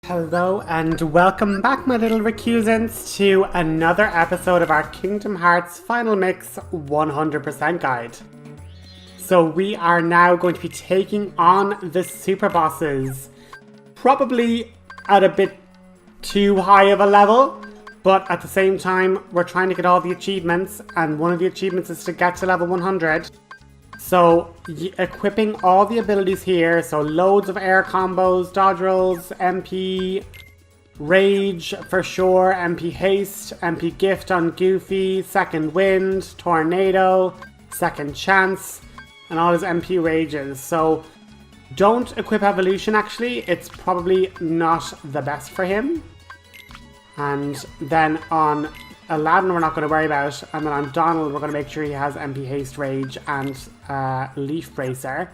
Hello and welcome back, my little recusants, to another episode of our Kingdom Hearts Final Mix 100% guide. So we are now going to be taking on the super bosses, probably at a bit too high of a level, but at the same time we're trying to get all the achievements, and one of the achievements is to get to level 100. So, equipping all the abilities here, so loads of air combos, dodge rolls, MP Rage for sure, MP Haste, MP Gift on Goofy, Second Wind, Tornado, Second Chance, and all his MP Rages. So, don't equip Evolution actually, it's probably not the best for him. And then on Aladdin we're not going to worry about, and then on Donald we're going to make sure he has MP Haste, Rage and Leaf Bracer.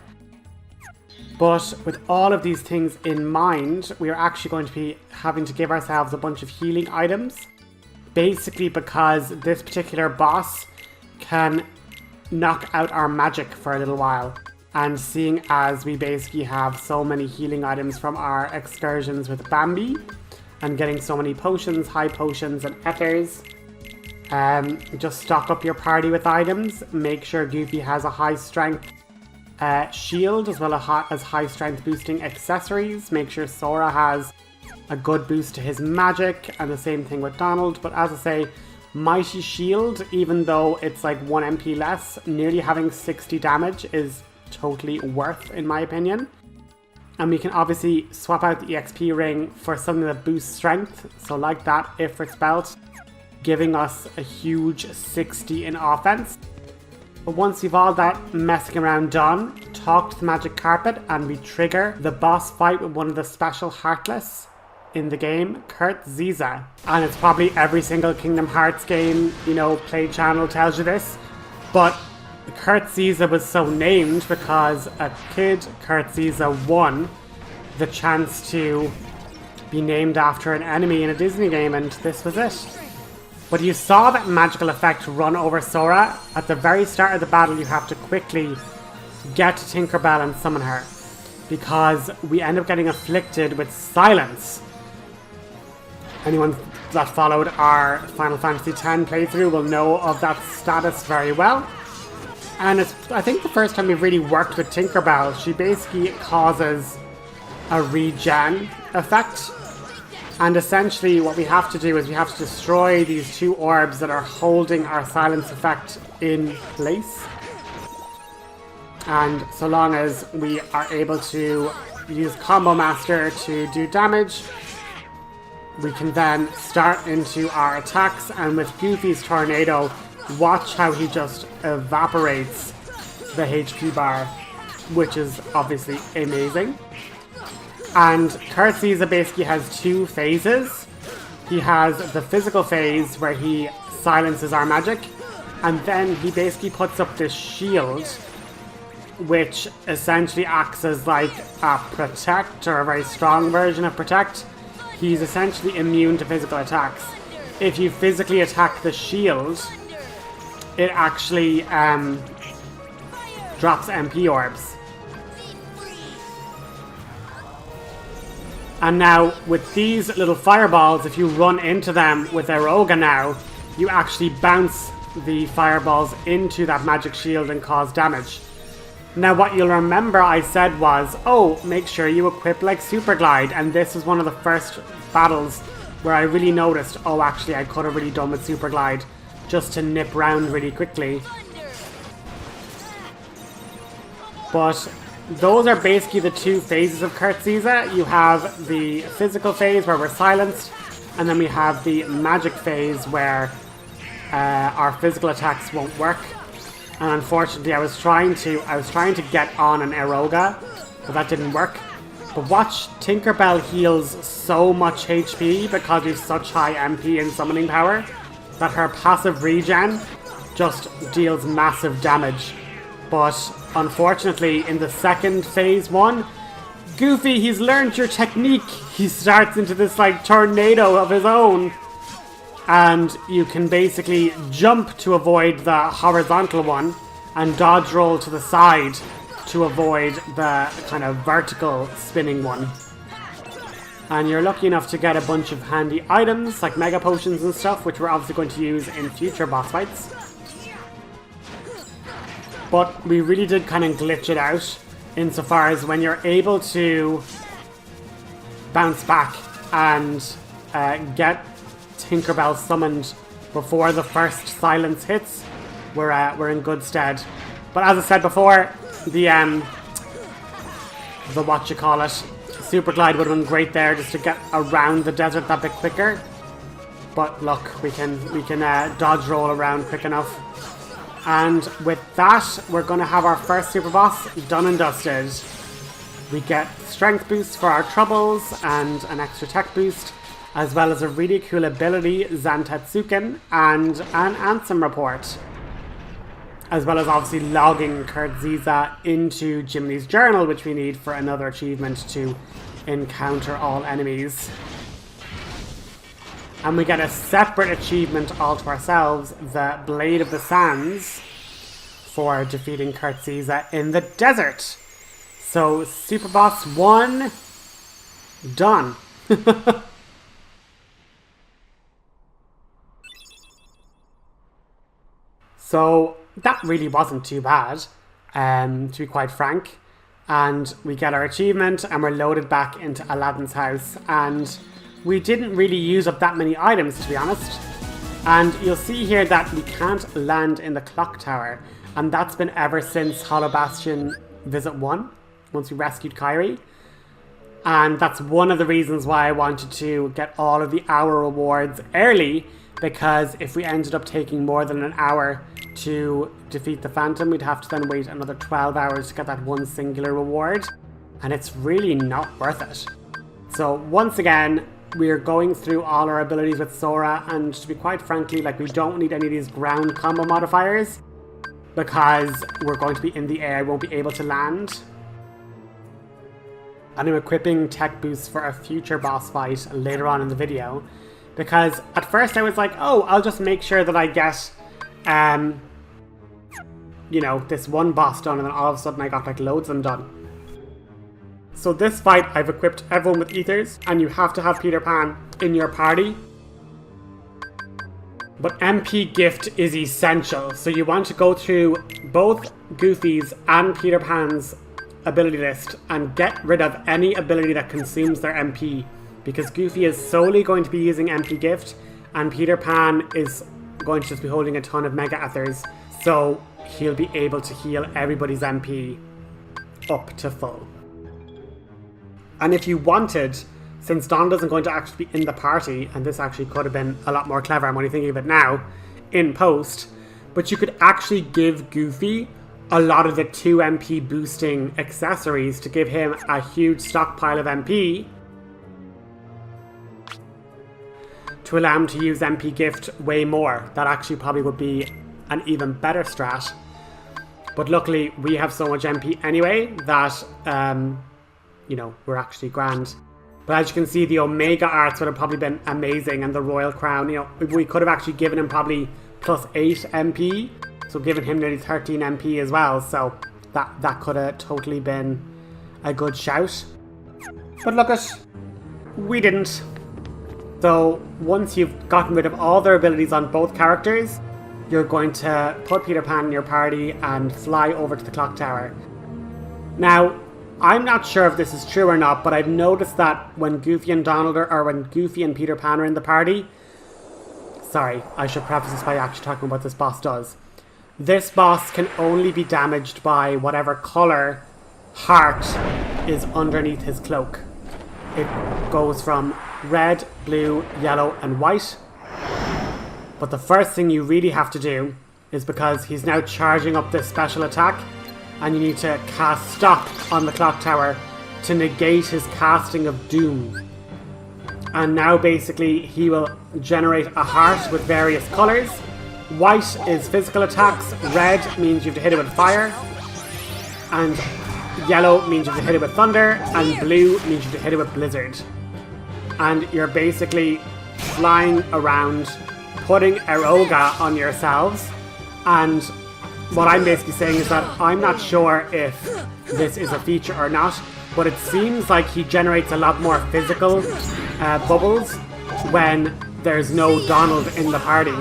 But with all of these things in mind, we are actually going to be having to give ourselves a bunch of healing items. Basically because this particular boss can knock out our magic for a little while. And seeing as we basically have so many healing items from our excursions with Bambi, and getting so many potions, high potions and ethers, just stock up your party with items. Make sure Goofy has a high strength shield as well as high strength boosting accessories. Make sure Sora has a good boost to his magic, and the same thing with Donald. But as I say, Mighty Shield, even though it's like 1 MP less, nearly having 60 damage is totally worth in my opinion. And we can obviously swap out the EXP ring for something that boosts strength, so like that Ifrit's belt, giving us a huge 60 in offense. But once you've all that messing around done, talk to the magic carpet and we trigger the boss fight with one of the special Heartless in the game, Kurt Ziza. And it's probably every single Kingdom Hearts game, Play channel tells you this, but Kurt Ziza was so named because a kid, Kurt Ziza, won the chance to be named after an enemy in a Disney game, and this was it. But you saw that magical effect run over Sora. At the very start of the battle, you have to quickly get to Tinkerbell and summon her, because we end up getting afflicted with silence. Anyone that followed our Final Fantasy X playthrough will know of that status very well. And it's, I think, the first time we've really worked with Tinkerbell. She basically causes a regen effect. And essentially what we have to do is we have to destroy these 2 orbs that are holding our silence effect in place. And so long as we are able to use Combo Master to do damage, we can then start into our attacks. And with Goofy's Tornado, watch how he just evaporates the HP bar, which is obviously amazing. And Kurt Ziza basically has 2 phases. He has the physical phase where he silences our magic, and then he basically puts up this shield which essentially acts as like a protect, or a very strong version of protect. He's essentially immune to physical attacks. If you physically attack the shield, it actually drops MP orbs. And now with these little fireballs, if you run into them with Eroga now, you actually bounce the fireballs into that magic shield and cause damage. Now what you'll remember I said was, oh, make sure you equip like Super Glide, and this was one of the first battles where I really noticed, oh actually I could have really done with Super Glide, just to nip round really quickly. But those are basically the 2 phases of Kurt Ziza. You have the physical phase where we're silenced, and then we have the magic phase where our physical attacks won't work. And unfortunately I was trying to get on an Eroga, but that didn't work. But watch, Tinkerbell heals so much HP because we have such high MP and summoning power that her passive regen just deals massive damage. But unfortunately, in the second phase 1, Goofy, he's learned your technique. He starts into this like tornado of his own. And you can basically jump to avoid the horizontal one and dodge roll to the side to avoid the kind of vertical spinning one. And you're lucky enough to get a bunch of handy items, like mega potions and stuff, which we're obviously going to use in future boss fights. But we really did kind of glitch it out, insofar as when you're able to bounce back and get Tinkerbell summoned before the first silence hits, we're in good stead. But as I said before, the what you call it, Super Glide would have been great there just to get around the desert that bit quicker. But look, we can dodge roll around quick enough. And with that, we're going to have our first super boss done and dusted. We get strength boost for our troubles and an extra tech boost, as well as a really cool ability, Zantetsuken, and an Ansem report. As well as obviously logging Kurt Ziza into Jiminy's journal, which we need for another achievement to encounter all enemies. And we get a separate achievement all to ourselves, the Blade of the Sands, for defeating Kurt Ziza in the desert. So, Super Boss 1, done. So, that really wasn't too bad, to be quite frank. And we get our achievement and we're loaded back into Aladdin's house. And we didn't really use up that many items, to be honest. And you'll see here that we can't land in the clock tower. And that's been ever since Hollow Bastion Visit 1, once we rescued Kairi. And that's one of the reasons why I wanted to get all of the hour rewards early, because if we ended up taking more than an hour to defeat the Phantom, we'd have to then wait another 12 hours to get that one singular reward. And it's really not worth it. So once again, we're going through all our abilities with Sora, and to be quite frankly, like, we don't need any of these ground combo modifiers because we're going to be in the air, won't be able to land. And I'm equipping tech boosts for a future boss fight later on in the video, because at first I was like, oh, I'll just make sure that I get, you know, this one boss done, and then all of a sudden I got like loads of them done. So this fight, I've equipped everyone with ethers, and you have to have Peter Pan in your party. But MP gift is essential, so you want to go through both Goofy's and Peter Pan's ability list and get rid of any ability that consumes their MP, because Goofy is solely going to be using MP gift, and Peter Pan is going to just be holding a ton of Mega Ethers, so he'll be able to heal everybody's MP up to full. And if you wanted, since Donald isn't going to actually be in the party, and this actually could have been a lot more clever, I'm only thinking of it now, in post, but you could actually give Goofy a lot of the 2 MP boosting accessories to give him a huge stockpile of MP to allow him to use MP gift way more. That actually probably would be an even better strat. But luckily, we have so much MP anyway that, you know, we're actually grand. But as you can see, the Omega arts would have probably been amazing, and the Royal Crown, you know, we could have actually given him probably plus 8 MP, so given him nearly 13 MP as well, so that could have totally been a good shout. But look at, we didn't. So once you've gotten rid of all their abilities on both characters, you're going to put Peter Pan in your party and fly over to the clock tower. Now, I'm not sure if this is true or not, but I've noticed that when Goofy and Donald or when Goofy and Peter Pan are in the party... Sorry, I should preface this by actually talking about what this boss does. This boss can only be damaged by whatever colour heart is underneath his cloak. It goes from red, blue, yellow and white. But the first thing you really have to do is, because he's now charging up this special attack, and you need to cast Stop on the clock tower to negate his casting of Doom. And now basically he will generate a heart with various colours. White is physical attacks, red means you have to hit it with fire, and yellow means you have to hit it with thunder, and blue means you have to hit it with blizzard. And you're basically flying around, putting Eroga on yourselves, and what I'm basically saying is that I'm not sure if this is a feature or not, but it seems like he generates a lot more physical bubbles when there's no Donald in the party.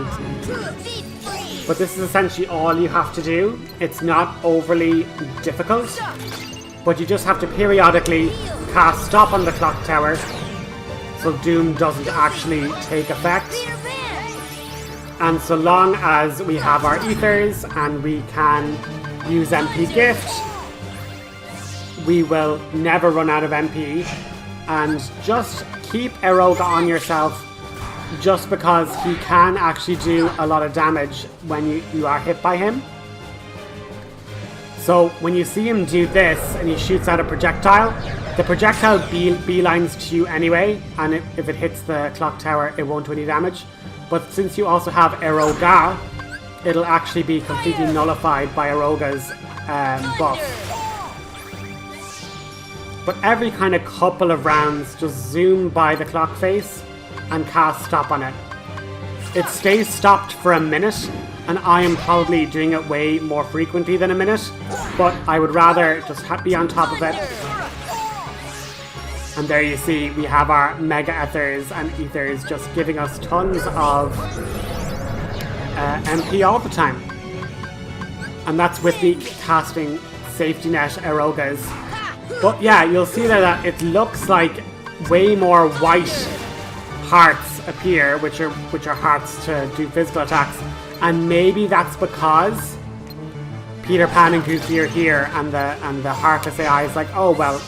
But this is essentially all you have to do. It's not overly difficult, but you just have to periodically cast Stop on the clock tower so Doom doesn't actually take effect. And so long as we have our ethers and we can use MP Gift, we will never run out of MP. And just keep Eroga on yourself, just because he can actually do a lot of damage when you are hit by him. So when you see him do this and he shoots out a projectile, the projectile beelines to you anyway, and if it hits the clock tower, it won't do any damage. But since you also have Eroga, it'll actually be completely nullified by Eroga's buff. But every kind of couple of rounds, just zoom by the clock face and cast Stop on it. It stays stopped for a minute, and I am probably doing it way more frequently than a minute, but I would rather just be on top of it. And there you see, we have our Mega Ethers and Ethers just giving us tons of MP all the time. And that's with the casting Safety Net Erogas. But yeah, you'll see there that it looks like way more white hearts appear, which are hearts to do physical attacks. And maybe that's because Peter Pan and Goofy are here, and the Heartless AI is like, oh well,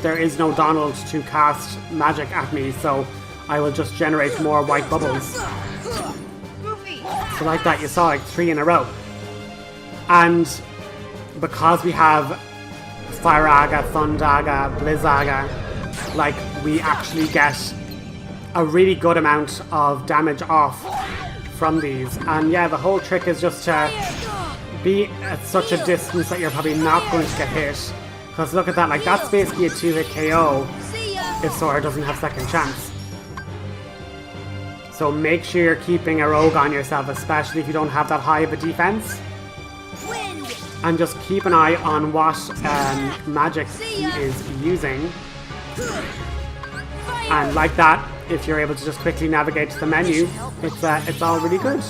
there is no Donald to cast magic at me, so I will just generate more white bubbles. So like that, you saw like 3 in a row. And because we have Firaga, Thundaga, Blizzaga, like we actually get a really good amount of damage off from these. And yeah, the whole trick is just to be at such a distance that you're probably not going to get hit. Because look at that, like that's basically a 2-hit KO if Sora doesn't have second chance. So make sure you're keeping a rogue on yourself, especially if you don't have that high of a defense. And just keep an eye on what magic he is using. And like that, if you're able to just quickly navigate to the menu, it's all really good.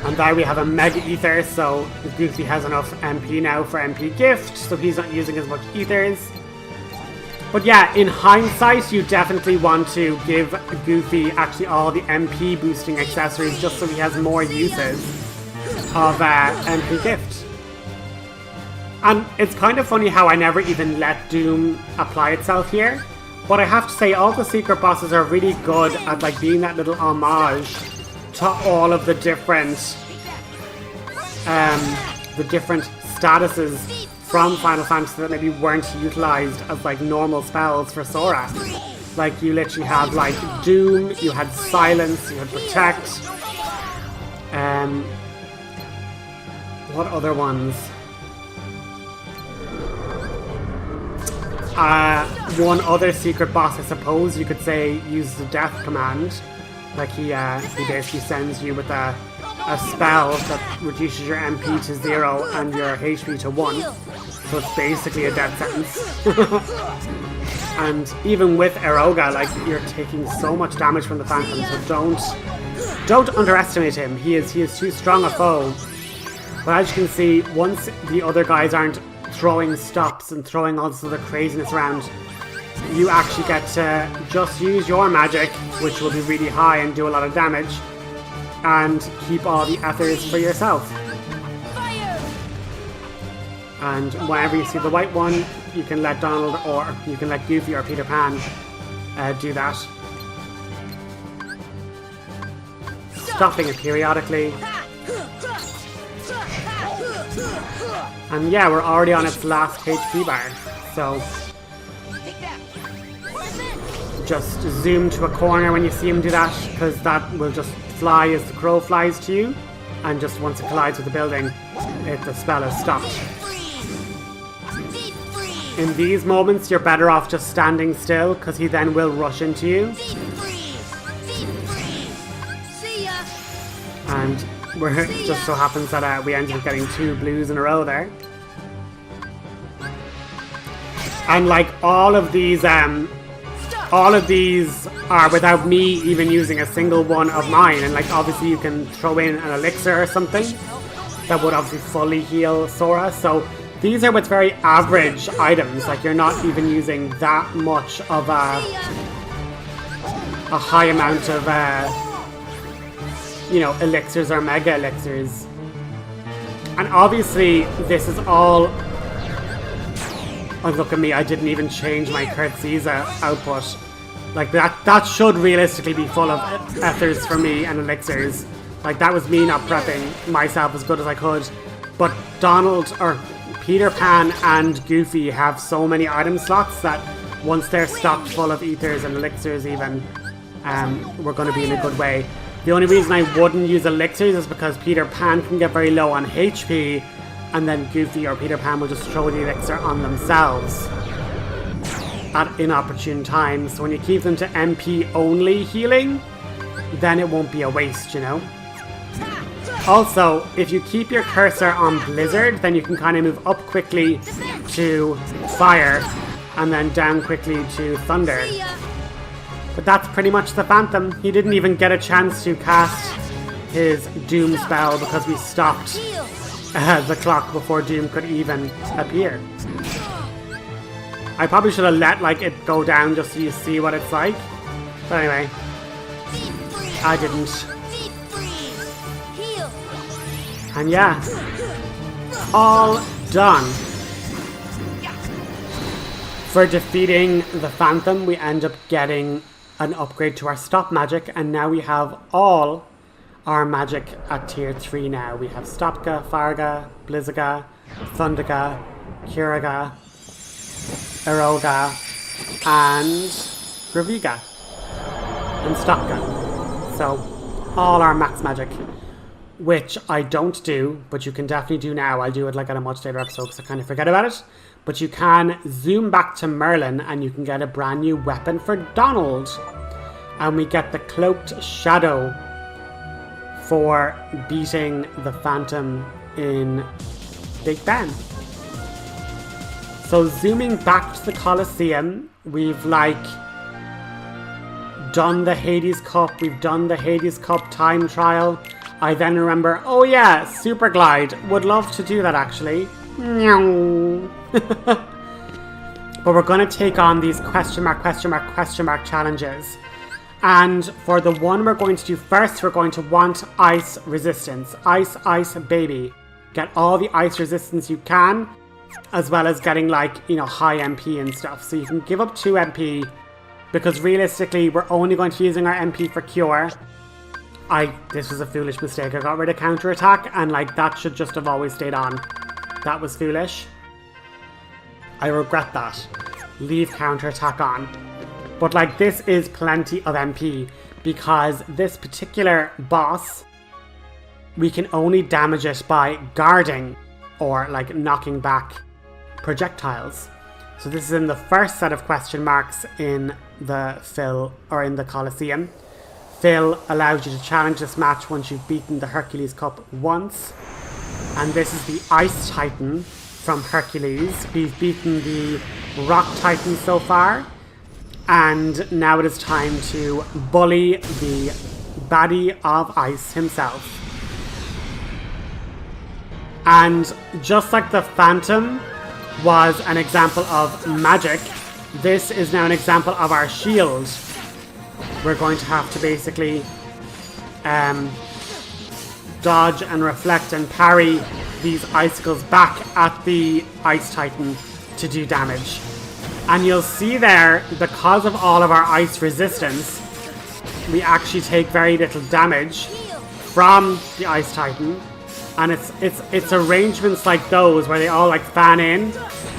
And there we have a Mega Ether, so Goofy has enough MP now for MP Gift, so he's not using as much Ethers. But yeah, in hindsight, you definitely want to give Goofy actually all the MP boosting accessories just so he has more uses of MP Gift. And it's kind of funny how I never even let Doom apply itself here, but I have to say all the secret bosses are really good at like being that little homage to all of the different statuses from Final Fantasy that maybe weren't utilized as like normal spells for Sora. Like you literally have like Doom, you had Silence, you had Protect. What other ones? One other secret boss, I suppose you could say, uses the Death Command. Like he basically sends you with a spell that reduces your MP to 0 and your HP to 1. So it's basically a death sentence. And even with Eroga, like you're taking so much damage from the Phantom, so don't underestimate him. He is too strong a foe. But as you can see, once the other guys aren't throwing stops and throwing all this other craziness around, you actually get to just use your magic, which will be really high and do a lot of damage, and keep all the ethers for yourself. And whenever you see the white one, you can let Donald or you can let Goofy or Peter Pan do that. Stopping it periodically. And yeah, we're already on its last HP bar, so just zoom to a corner when you see him do that, because that will just fly as the crow flies to you, and just once it collides with the building, the spell is stopped. In these moments, you're better off just standing still, because he then will rush into you. And it just so happens that we ended up getting 2 blues in a row there. And like all of these are without me even using a single one of mine. And like obviously you can throw in an elixir or something that would obviously fully heal Sora. So these are with very average items. Like you're not even using that much of a high amount of you know, elixirs or mega elixirs. And obviously this is all... Oh, look at me, I didn't even change my Kurt Ziza output. Like that should realistically be full of ethers for me and elixirs. Like that was me not prepping myself as good as I could. But Donald, or Peter Pan and Goofy have so many item slots that once they're stocked full of ethers and elixirs even, we're going to be in a good way. The only reason I wouldn't use elixirs is because Peter Pan can get very low on HP, and then Goofy or Peter Pan will just throw the elixir on themselves at inopportune times. So when you keep them to MP only healing, then it won't be a waste, you know? Also, if you keep your cursor on Blizzard, then you can kind of move up quickly to Fire, and then down quickly to Thunder. But that's pretty much the Phantom. He didn't even get a chance to cast his Doom spell because we stopped the clock before Doom could even appear. I probably should have let like it go down just so you see what it's like. But anyway, I didn't. And yeah, all done. For defeating the Phantom, we end up getting an upgrade to our stop magic, and now we have all our magic at tier 3 now. We have Stopga, Farga, Blizzaga, Thundaga, Kiraga, Eroga, and Graviga, and Stopga. So, all our max magic, which I don't do, but you can definitely do now. I'll do it like at a much later episode because I kind of forget about it. But you can zoom back to Merlin and you can get a brand new weapon for Donald. And we get the Cloaked Shadow for beating the Phantom in Big Ben. So zooming back to the Colosseum, we've like done the Hades Cup, we've done the Hades Cup time trial. I then remember, oh yeah, Super Glide, would love to do that actually. But we're going to take on these question mark challenges. And for the one we're going to do first, we're going to want ice resistance. Ice, ice, baby. Get all the ice resistance you can, as well as getting like, you know, high MP and stuff. So you can give up 2 MP, because realistically, we're only going to be using our MP for cure. This was a foolish mistake. I got rid of counterattack, and like that should just have always stayed on. That was foolish. I regret that. Leave counterattack on. But like this is plenty of MP, because this particular boss, we can only damage it by guarding or like knocking back projectiles. So this is in the first set of question marks in the Phil, or in the Colosseum. Phil allows you to challenge this match once you've beaten the Hercules Cup once. And this is the Ice Titan from Hercules. We've beaten the Rock Titan so far. And now it is time to bully the baddie of ice himself. And just like the Phantom was an example of magic, this is now an example of our shield. We're going to have to basically dodge and reflect and parry these icicles back at the Ice Titan to do damage. And you'll see there, because of all of our ice resistance, we actually take very little damage from the Ice Titan. And it's arrangements like those where they all like fan in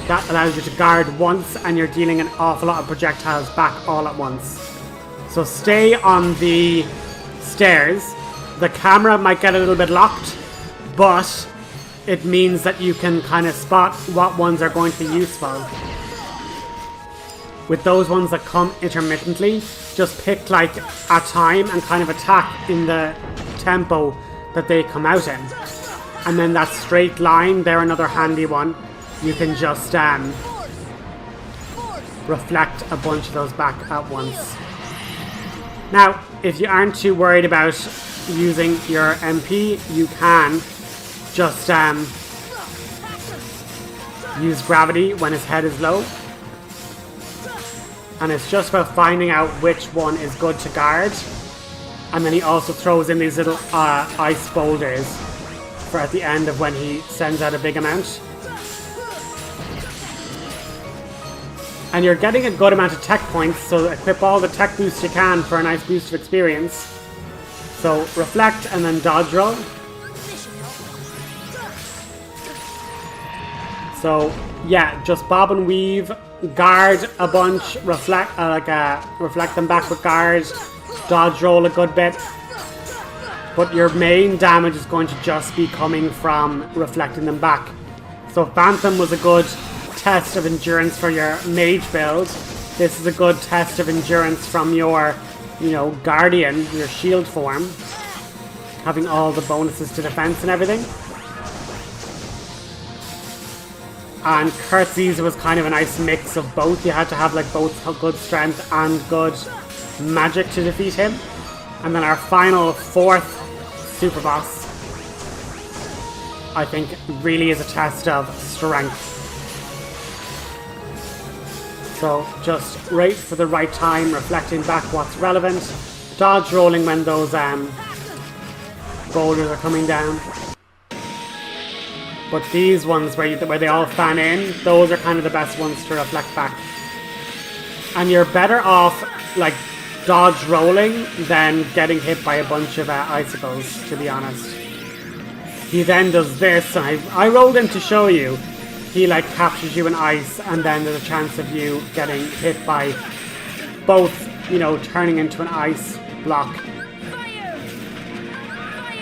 that allows you to guard once, and you're dealing an awful lot of projectiles back all at once. So stay on the stairs. The camera might get a little bit locked, but it means that you can kind of spot what ones are going to be useful. With those ones that come intermittently, just pick like a time and kind of attack in the tempo that they come out in. And then that straight line, they're another handy one. You can just reflect a bunch of those back at once. Now, if you aren't too worried about using your MP, you can just use gravity when his head is low. And it's just about finding out which one is good to guard. And then he also throws in these little ice boulders for at the end of when he sends out a big amount. And you're getting a good amount of tech points, so equip all the tech boosts you can for a nice boost of experience. So reflect and then dodge roll. So yeah, just bob and weave, guard a bunch, reflect them back with guard, dodge roll a good bit. But your main damage is going to just be coming from reflecting them back. So Phantom was a good test of endurance for your mage build. This is a good test of endurance from your, Guardian, your shield form. Having all the bonuses to defense and everything. And Kurt Ziza was kind of a nice mix of both. You had to have both good strength and good magic to defeat him. And then our final fourth super boss, I think, really is a test of strength. So just wait for the right time, reflecting back what's relevant, dodge rolling when those boulders are coming down. But these ones where they all fan in, those are kind of the best ones to reflect back. And you're better off dodge rolling than getting hit by a bunch of icicles, to be honest. He then does this, and I rolled in to show you. He captures you in ice, and then there's a chance of you getting hit by both, turning into an ice block.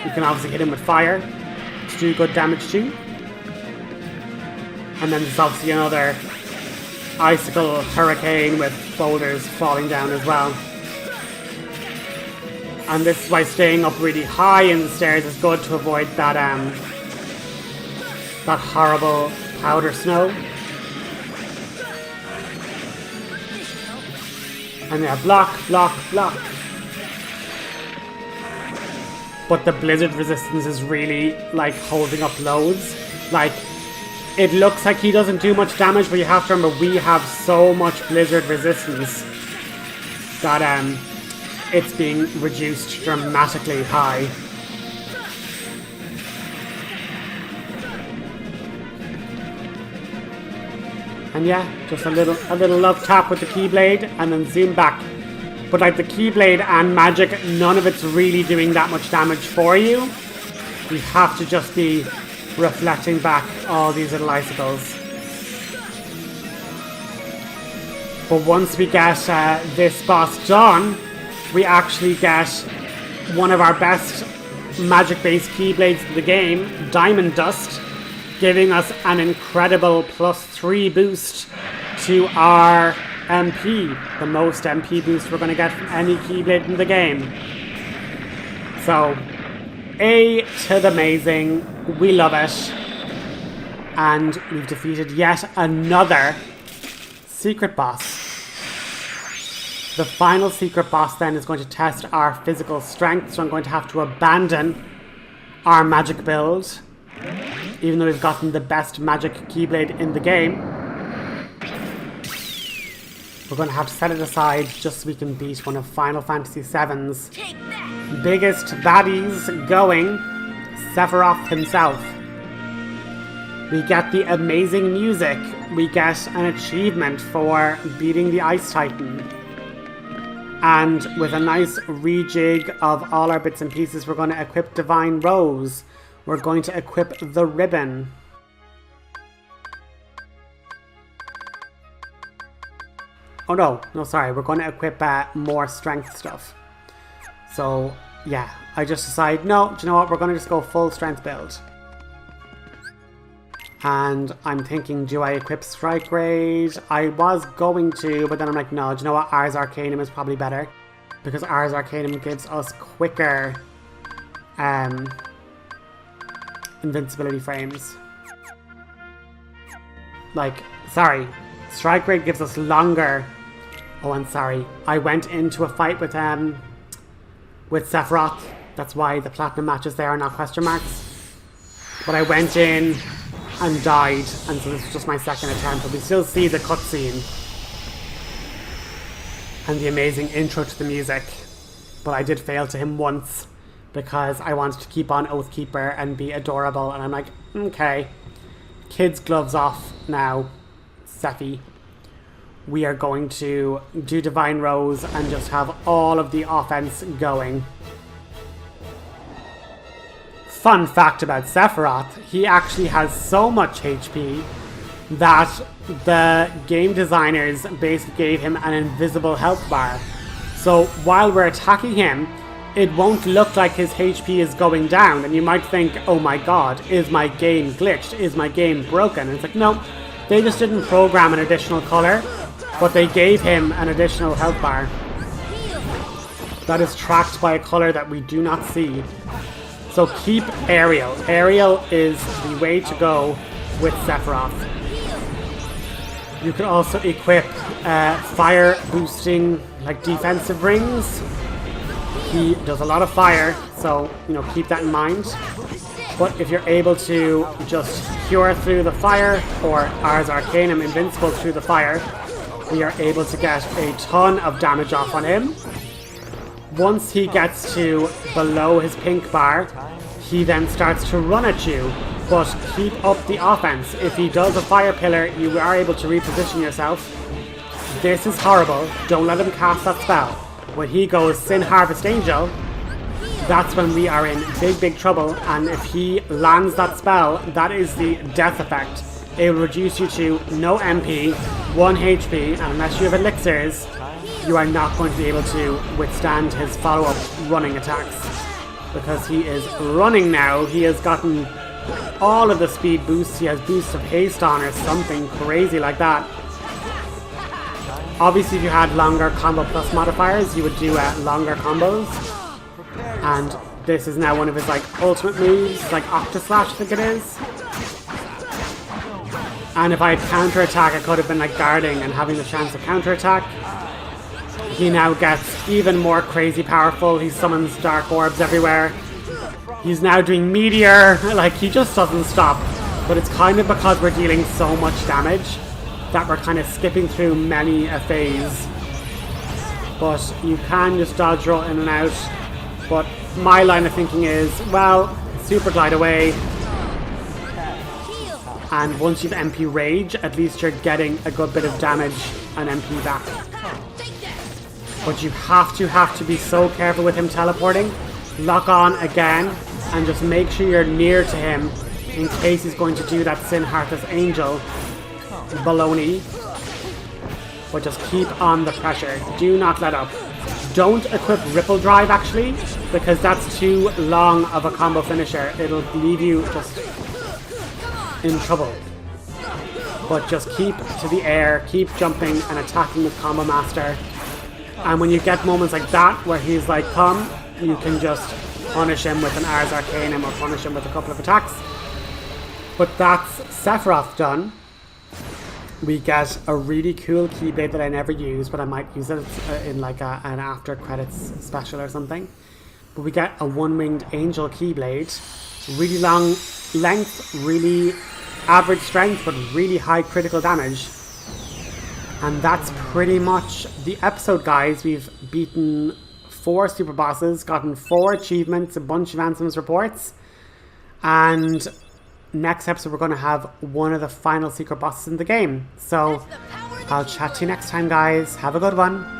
You can obviously hit him with fire to do good damage too. And then there's obviously another icicle hurricane with boulders falling down as well. And this is why staying up really high in the stairs is good to avoid that that horrible powder snow. And yeah, block. But the blizzard resistance is really holding up loads. It looks like he doesn't do much damage, but you have to remember we have so much blizzard resistance that it's being reduced dramatically high. And yeah, just a little love tap with the Keyblade and then zoom back. But the Keyblade and magic, none of it's really doing that much damage for you. You have to just be reflecting back all these little icicles. But once we get this boss done, we actually get one of our best magic-based Keyblades in the game, Diamond Dust, giving us an incredible +3 boost to our MP, the most MP boost we're going to get from any Keyblade in the game. So, A to the amazing, we love it, and we've defeated yet another secret boss. The final secret boss then is going to test our physical strength, so I'm going to have to abandon our magic build, even though we've gotten the best magic Keyblade in the game. We're going to have to set it aside just so we can beat one of Final Fantasy VII's biggest baddies going, Sephiroth himself. We get the amazing music. We get an achievement for beating the Ice Titan. And with a nice rejig of all our bits and pieces, we're going to equip Divine Rose. We're going to equip the ribbon. Oh no, sorry, we're going to equip more strength stuff. So yeah, I just decided, no, do you know what, we're going to just go full strength build. And I'm thinking, do I equip Strike Raid? I was going to, but then I'm like, no, do you know what, Ars Arcanum is probably better. Because Ars Arcanum gives us quicker invincibility frames. Strike rate gives us longer. Oh, I'm sorry. I went into a fight with Sephiroth. That's why the platinum matches there are not question marks. But I went in and died, and so this is just my second attempt. But we still see the cutscene and the amazing intro to the music. But I did fail to him once because I wanted to keep on Oathkeeper and be adorable. And I'm like, okay, kids' gloves off now, Sephi. We are going to do Divine Rose and just have all of the offense going. Fun fact about Sephiroth, he actually has so much HP that the game designers basically gave him an invisible health bar. So while we're attacking him, it won't look like his HP is going down, and you might think, oh my god, is my game glitched? Is my game broken? And it's like, no, they just didn't program an additional color, but they gave him an additional health bar that is tracked by a color that we do not see. So keep Aerial. Aerial is the way to go with Sephiroth. You can also equip fire boosting, like defensive rings. He does a lot of fire, so keep that in mind. But if you're able to just cure through the fire, or Ars Arcanum invincible through the fire, we are able to get a ton of damage off on him. Once he gets to below his pink bar, he then starts to run at you, but keep up the offense. If he does a fire pillar, you are able to reposition yourself. This is horrible. Don't let him cast that spell. When he goes Sin Harvest Angel, that's when we are in big trouble, and if he lands that spell, that is the death effect. It will reduce you to no MP, 1 HP, and unless you have elixirs, you are not going to be able to withstand his follow-up running attacks. Because he is running now, he has gotten all of the speed boosts, he has boosts of haste on or something crazy like that. Obviously if you had longer combo plus modifiers, you would do longer combos. And this is now one of his ultimate moves, like Octoslash I think it is. And if I had counter-attack, I could have been guarding and having the chance of counter-attack. He now gets even more crazy powerful. He summons dark orbs everywhere. He's now doing meteor. He just doesn't stop. But it's kind of because we're dealing so much damage that we're kind of skipping through many a phase. But you can just dodge roll in and out. But my line of thinking is, well, super glide away. And once you've MP Rage, at least you're getting a good bit of damage and MP back. But you have to be so careful with him teleporting. Lock on again, and just make sure you're near to him in case he's going to do that Sin Harvest Angel baloney. But just keep on the pressure. Do not let up. Don't equip Ripple Drive actually, because that's too long of a combo finisher. It'll leave you just in trouble. But just keep to the air, keep jumping and attacking with Combo Master. And when you get moments like that where he's like, come, you can just punish him with an Ars Arcanum or punish him with a couple of attacks. But that's Sephiroth done. We get a really cool Keyblade that I never use, but I might use it in an after credits special or something. But we get a one-winged Angel Keyblade. Really long length, really average strength, but really high critical damage. And that's pretty much the episode, guys. We've beaten 4 super bosses, gotten 4 achievements, a bunch of Ansem's reports, and next episode we're going to have one of the final secret bosses in the game. So I'll chat to you next time, guys. Have a good one.